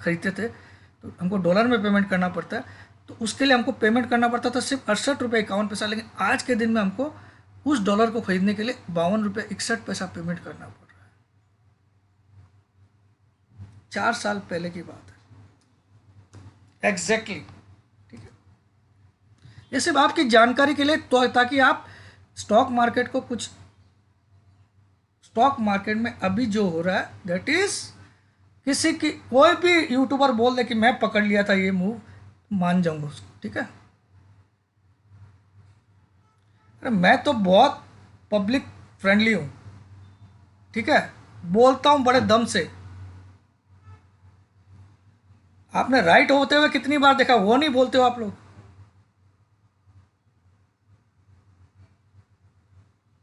खरीदते थे तो हमको डॉलर में पेमेंट करना पड़ता है, तो उसके लिए हमको पेमेंट करना पड़ता था सिर्फ 68 रुपया 51 पैसा। लेकिन आज के दिन में हमको उस डॉलर को खरीदने के लिए 52 रुपया 61 पैसा पेमेंट करना पड़ रहा है। 4 साल पहले की बात है एग्जैक्टली, ठीक है। ये सिर्फ आपकी जानकारी के लिए, तो ताकि आप स्टॉक मार्केट को कुछ, स्टॉक मार्केट में अभी जो हो रहा है दैट इज, किसी की कोई भी यूट्यूबर बोल दे कि मैं पकड़ लिया था ये मूव, मान जाऊंगा उसको, ठीक है। अरे मैं तो बहुत पब्लिक फ्रेंडली हूं, ठीक है, बोलता हूं बड़े दम से। आपने राइट होते हुए कितनी बार देखा, वो नहीं बोलते हो आप लोग।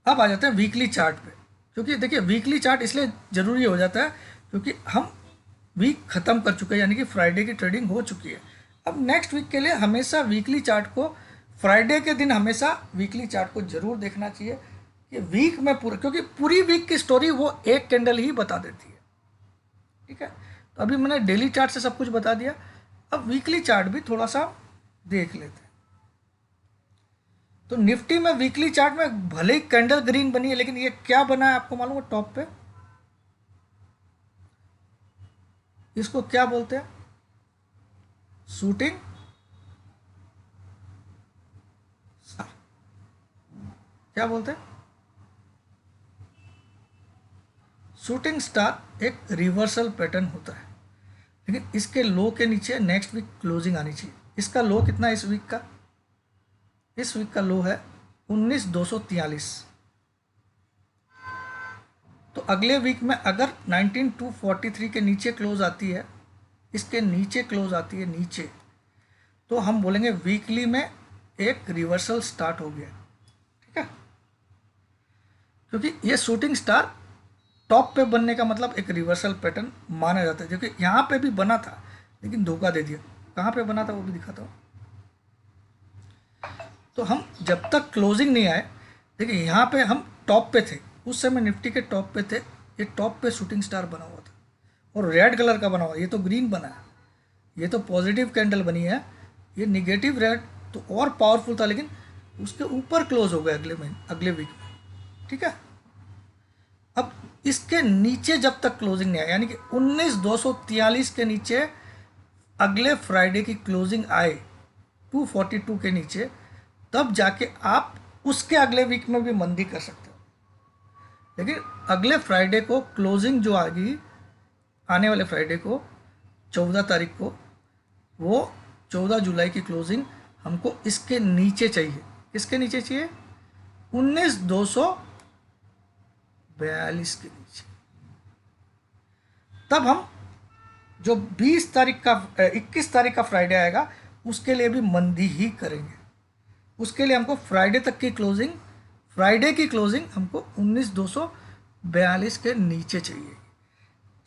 अब आ जाते हैं वीकली चार्ट पे, क्योंकि देखिए वीकली चार्ट इसलिए ज़रूरी हो जाता है क्योंकि हम वीक ख़त्म कर चुके हैं, यानी कि फ्राइडे की ट्रेडिंग हो चुकी है। अब नेक्स्ट वीक के लिए हमेशा वीकली चार्ट को, फ्राइडे के दिन हमेशा वीकली चार्ट को ज़रूर देखना चाहिए कि वीक में पूरा, क्योंकि पूरी वीक की स्टोरी वो एक कैंडल ही बता देती है, ठीक है। तो अभी मैंने डेली चार्ट से सब कुछ बता दिया, अब वीकली चार्ट भी थोड़ा सा देख लेते हैं। तो निफ्टी में वीकली चार्ट में भले ही कैंडल ग्रीन बनी है, लेकिन ये क्या बना है आपको मालूम है टॉप पे? इसको क्या बोलते हैं? Shooting star. क्या बोलते हैं? शूटिंग स्टार एक रिवर्सल पैटर्न होता है, लेकिन इसके लो के नीचे नेक्स्ट वीक क्लोजिंग आनी चाहिए। इसका लो कितना है इस वीक का? इस वीक का लो है 19,243। तो अगले वीक में अगर 19,243 के नीचे क्लोज आती है, इसके नीचे क्लोज आती है नीचे, तो हम बोलेंगे वीकली में एक रिवर्सल स्टार्ट हो गया, ठीक है। क्योंकि ये शूटिंग स्टार टॉप पे बनने का मतलब एक रिवर्सल पैटर्न माना जाता है, जो कि यहाँ पे भी बना था लेकिन धोखा दे दिया। कहाँ पे बना था वो भी दिखाता हूँ। तो हम जब तक क्लोजिंग नहीं आए, देखिए यहाँ पे हम टॉप पे थे, उस समय निफ्टी के टॉप पे थे, ये टॉप पे शूटिंग स्टार बना हुआ था और रेड कलर का बना हुआ, ये तो ग्रीन बना है, ये तो पॉजिटिव कैंडल बनी है, ये निगेटिव रेड तो और पावरफुल था, लेकिन उसके ऊपर क्लोज हो गया अगले वीक में। ठीक है, अब इसके नीचे जब तक क्लोजिंग नहीं आया, यानी कि 19,243 के नीचे अगले फ्राइडे की क्लोजिंग आए 242 के नीचे, तब जाके आप उसके अगले वीक में भी मंदी कर सकते हो। लेकिन अगले फ्राइडे को क्लोजिंग जो आ गई, आने वाले फ्राइडे को 14 तारीख को, वो 14 जुलाई की क्लोजिंग हमको इसके नीचे चाहिए। किसके नीचे चाहिए? 19,242 के नीचे। तब हम जो 20 तारीख का 21 तारीख का फ्राइडे आएगा उसके लिए भी मंदी ही करेंगे। उसके लिए हमको फ्राइडे की क्लोजिंग हमको 19,242 के नीचे चाहिए।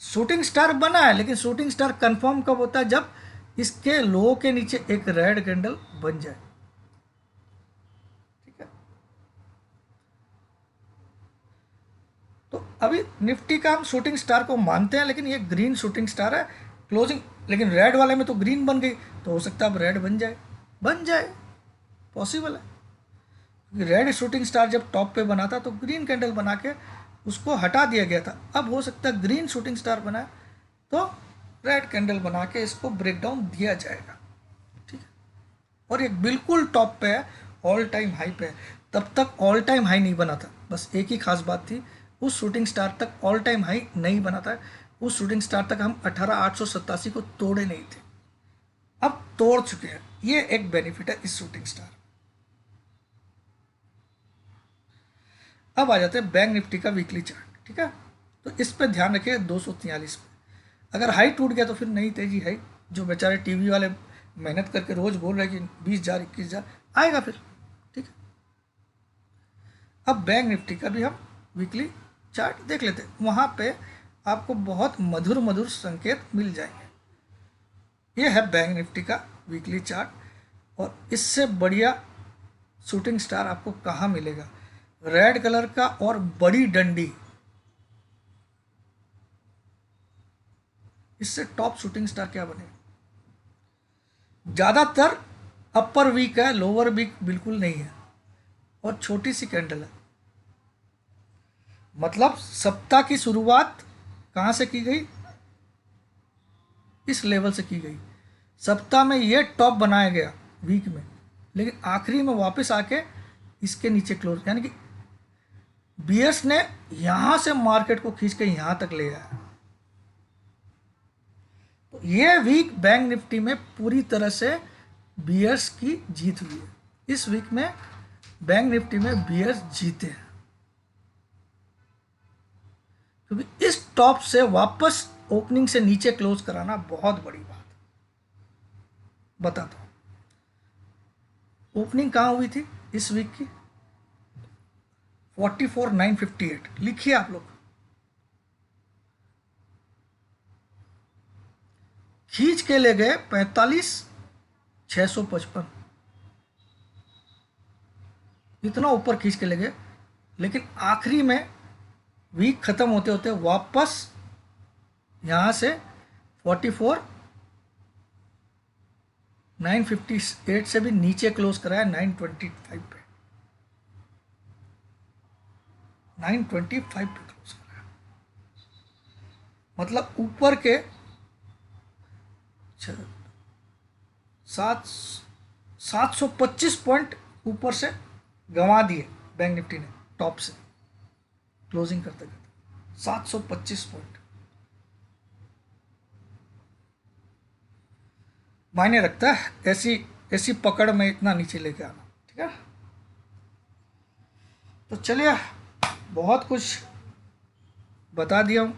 शूटिंग स्टार बना है, लेकिन शूटिंग स्टार कंफर्म कब होता है? जब इसके लो के नीचे एक रेड कैंडल बन जाए। ठीक है, तो अभी निफ्टी का हम शूटिंग स्टार को मानते हैं, लेकिन ये ग्रीन शूटिंग स्टार है क्लोजिंग, लेकिन रेड वाले में तो ग्रीन बन गई, तो हो सकता है अब रेड बन जाए, पॉसिबल है। रेड शूटिंग स्टार जब टॉप पे बना था तो ग्रीन कैंडल बना के उसको हटा दिया गया था। अब हो सकता है ग्रीन शूटिंग स्टार बनाए तो रेड कैंडल बना के इसको ब्रेक डाउन दिया जाएगा। ठीक है, और ये बिल्कुल टॉप पे है, ऑल टाइम हाई पे है। तब तक ऑल टाइम हाई नहीं बना था, बस एक ही खास बात थी, उस शूटिंग स्टार तक ऑल टाइम हाई नहीं बना था। उस शूटिंग स्टार तक हम 18,887 को तोड़े नहीं थे, अब तोड़ चुके हैं। ये एक बेनिफिट है इस शूटिंग स्टार। अब आ जाते हैं बैंक निफ्टी का वीकली चार्ट। ठीक है, तो इस पे ध्यान रखिए 243 पे अगर हाई टूट गया तो फिर नई तेजी है, जो बेचारे टीवी वाले मेहनत करके रोज बोल रहे हैं कि 20,000 21,000 आएगा फिर। ठीक है, अब बैंक निफ्टी का भी हम वीकली चार्ट देख लेते हैं, वहाँ पे आपको बहुत मधुर मधुर संकेत मिल जाएंगे। ये है बैंक निफ्टी का वीकली चार्ट, और इससे बढ़िया शूटिंग स्टार आपको कहाँ मिलेगा? रेड कलर का और बड़ी डंडी, इससे टॉप शूटिंग स्टार क्या बनेगा? ज्यादातर अपर वीक है, लोअर वीक बिल्कुल नहीं है, और छोटी सी कैंडल है। मतलब सप्ताह की शुरुआत कहां से की गई? इस लेवल से की गई। सप्ताह में ये टॉप बनाया गया वीक में, लेकिन आखिरी में वापस आके इसके नीचे क्लोज, यानी कि बियर्स ने यहां से मार्केट को खींच के यहां तक ले आया। तो ये वीक बैंक निफ्टी में पूरी तरह से बियर्स की जीत हुई है। इस वीक में बैंक निफ्टी में बियर्स जीते हैं, क्योंकि इस टॉप से वापस ओपनिंग से नीचे क्लोज कराना बहुत बड़ी बात है। बताता हूं, ओपनिंग कहां हुई थी इस वीक की? 44,958 लिखिए आप लोग, खींच के ले गए 45,655, इतना ऊपर खींच के ले गए, लेकिन आखिरी में वीक खत्म होते होते वापस यहां से 44,958 से भी नीचे क्लोज कराया 925 पे, 925 पे क्लोज कराया। मतलब ऊपर के 725 पॉइंट ऊपर से गंवा दिए बैंक निफ्टी ने टॉप से क्लोजिंग करते करते 725 पॉइंट। मायने रखता है ऐसी पकड़ में इतना नीचे लेके आना। ठीक है, तो चलिए, बहुत कुछ बता दिया हूँ।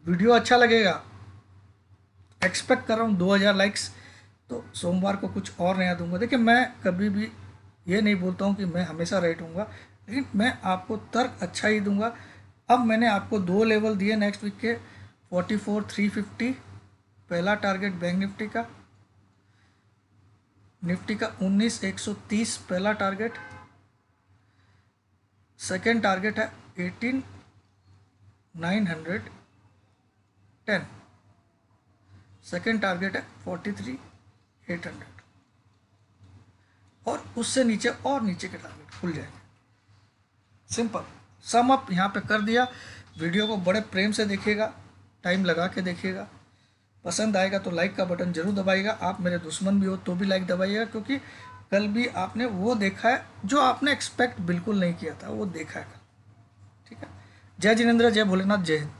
वीडियो अच्छा लगेगा, एक्सपेक्ट कर रहा हूँ 2000 लाइक्स, तो सोमवार को कुछ और नया दूंगा। देखिए, मैं कभी भी ये नहीं बोलता हूँ कि मैं हमेशा राइट हूँगा, लेकिन मैं आपको तर्क अच्छा ही दूंगा। अब मैंने आपको 2 लेवल दिए नेक्स्ट वीक के, 44,350 पहला टारगेट बैंक निफ्टी का 19,130 पहला टारगेट, सेकेंड टारगेट है 18,910, सेकेंड टारगेट है 43,800 और उससे नीचे और नीचे के टारगेट खुल जाएंगे। सिंपल सम अप यहाँ पे कर दिया। वीडियो को बड़े प्रेम से देखिएगा, टाइम लगा के देखिएगा, पसंद आएगा तो लाइक का बटन जरूर दबाइएगा। आप मेरे दुश्मन भी हो तो भी लाइक दबाइएगा, क्योंकि कल भी आपने वो देखा है जो आपने एक्सपेक्ट बिल्कुल नहीं किया था, वो देखा है कल। ठीक है, जय जिनेंद्र, जय भोलेनाथ, जय हिंद।